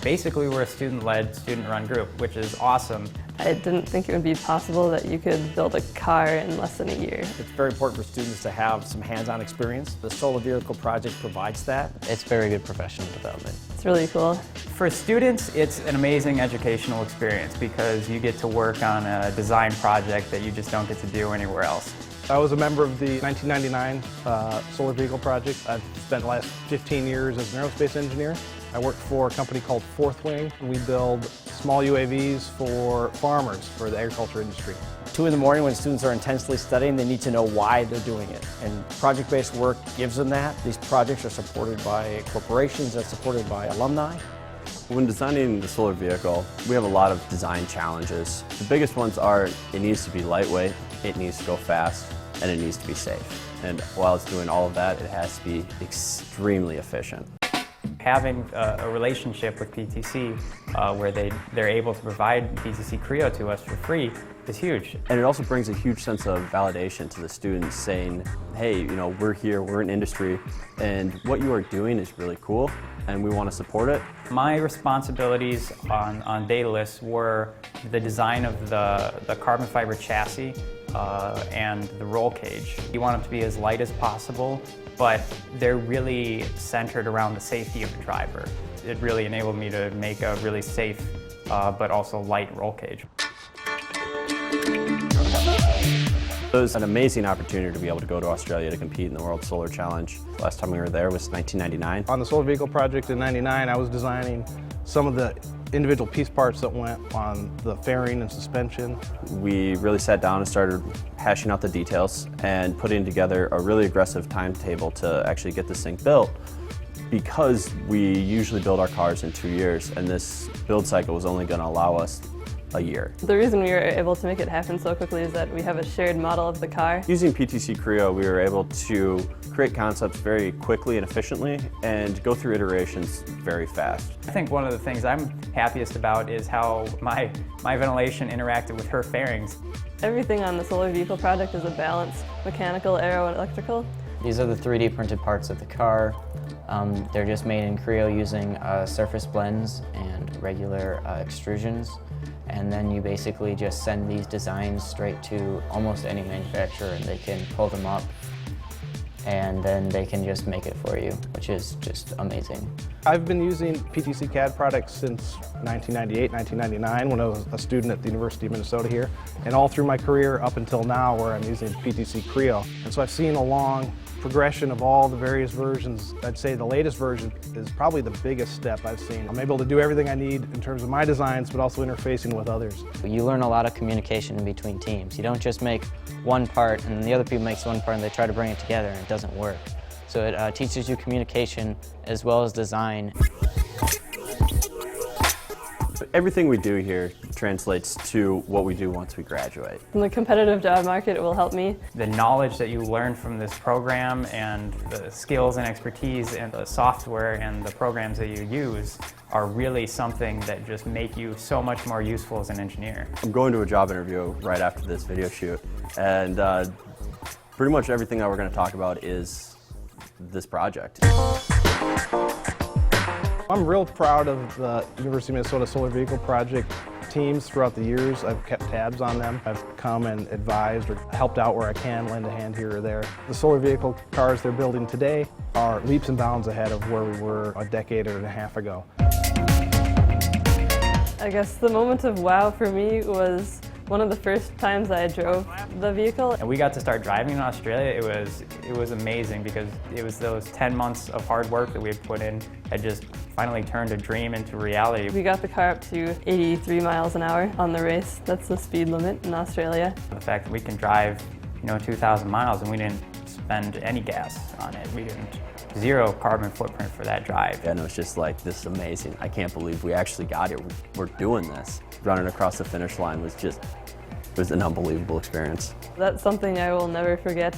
Basically, we're a student-led, student-run group, which is awesome. I didn't think it would be possible that you could build a car in less than a year. It's very important for students to have some hands-on experience. The solar vehicle project provides that. It's very good professional development. It's really cool. For students, it's an amazing educational experience because you get to work on a design project that you just don't get to do anywhere else. I was a member of the 1999 solar vehicle project. I've spent the last 15 years as an aerospace engineer. I worked for a company called Fourth Wing. We build small UAVs for farmers, for the agriculture industry. 2 in the morning when students are intensely studying, they need to know why they're doing it. And project-based work gives them that. These projects are supported by corporations, they're supported by alumni. When designing the solar vehicle, we have a lot of design challenges. The biggest ones are it needs to be lightweight, it needs to go fast, and it needs to be safe. And while it's doing all of that, it has to be extremely efficient. Having a relationship with PTC where they're able to provide PTC Creo to us for free is huge. And it also brings a huge sense of validation to the students saying, hey, we're here, we're in industry, and what you are doing is really cool, and we want to support it. My responsibilities on Daedalus were the design of the carbon fiber chassis and the roll cage. You want them to be as light as possible, but they're really centered around the safety of the driver. It really enabled me to make a really safe but also light roll cage. It was an amazing opportunity to be able to go to Australia to compete in the World Solar Challenge. Last time we were there was 1999. On the solar vehicle project in '99, I was designing some of the individual piece parts that went on the fairing and suspension. We really sat down and started hashing out the details and putting together a really aggressive timetable to actually get this thing built, because we usually build our cars in 2 years, and this build cycle was only going to allow us a year. The reason we were able to make it happen so quickly is that we have a shared model of the car. Using PTC Creo, we were able to create concepts very quickly and efficiently and go through iterations very fast. I think one of the things I'm happiest about is how my ventilation interacted with her fairings. Everything on the solar vehicle project is a balance, mechanical, aero, and electrical. These are the 3D printed parts of the car. They're just made in Creo using surface blends and regular extrusions. And then you basically just send these designs straight to almost any manufacturer, and they can pull them up, and then they can just make it for you, which is just amazing. I've been using PTC CAD products since 1998, 1999 when I was a student at the University of Minnesota here, and all through my career up until now where I'm using PTC Creo. And so I've seen a long progression of all the various versions. I'd say the latest version is probably the biggest step I've seen. I'm able to do everything I need in terms of my designs, but also interfacing with others. You learn a lot of communication in between teams. You don't just make one part and the other people makes one part and they try to bring it together and it doesn't work. So it teaches you communication as well as design. Everything we do here translates to what we do once we graduate. In the competitive job market, it will help me. The knowledge that you learn from this program and the skills and expertise and the software and the programs that you use are really something that just make you so much more useful as an engineer. I'm going to a job interview right after this video shoot, and pretty much everything that we're going to talk about is this project. I'm real proud of the University of Minnesota Solar Vehicle Project teams throughout the years. I've kept tabs on them. I've come and advised or helped out where I can, lend a hand here or there. The solar vehicle cars they're building today are leaps and bounds ahead of where we were a decade and a half ago. I guess the moment of wow for me was one of the first times I drove the vehicle. And we got to start driving in Australia. It was amazing because it was those 10 months of hard work that we had put in had just finally turned a dream into reality. We got the car up to 83 miles an hour on the race. That's the speed limit in Australia. The fact that we can drive, 2,000 miles and we didn't spend any gas on it. We didn't. Zero carbon footprint for that drive. And it was just like, this is amazing. I can't believe we actually got here. We're doing this. Running across the finish line was an unbelievable experience. That's something I will never forget.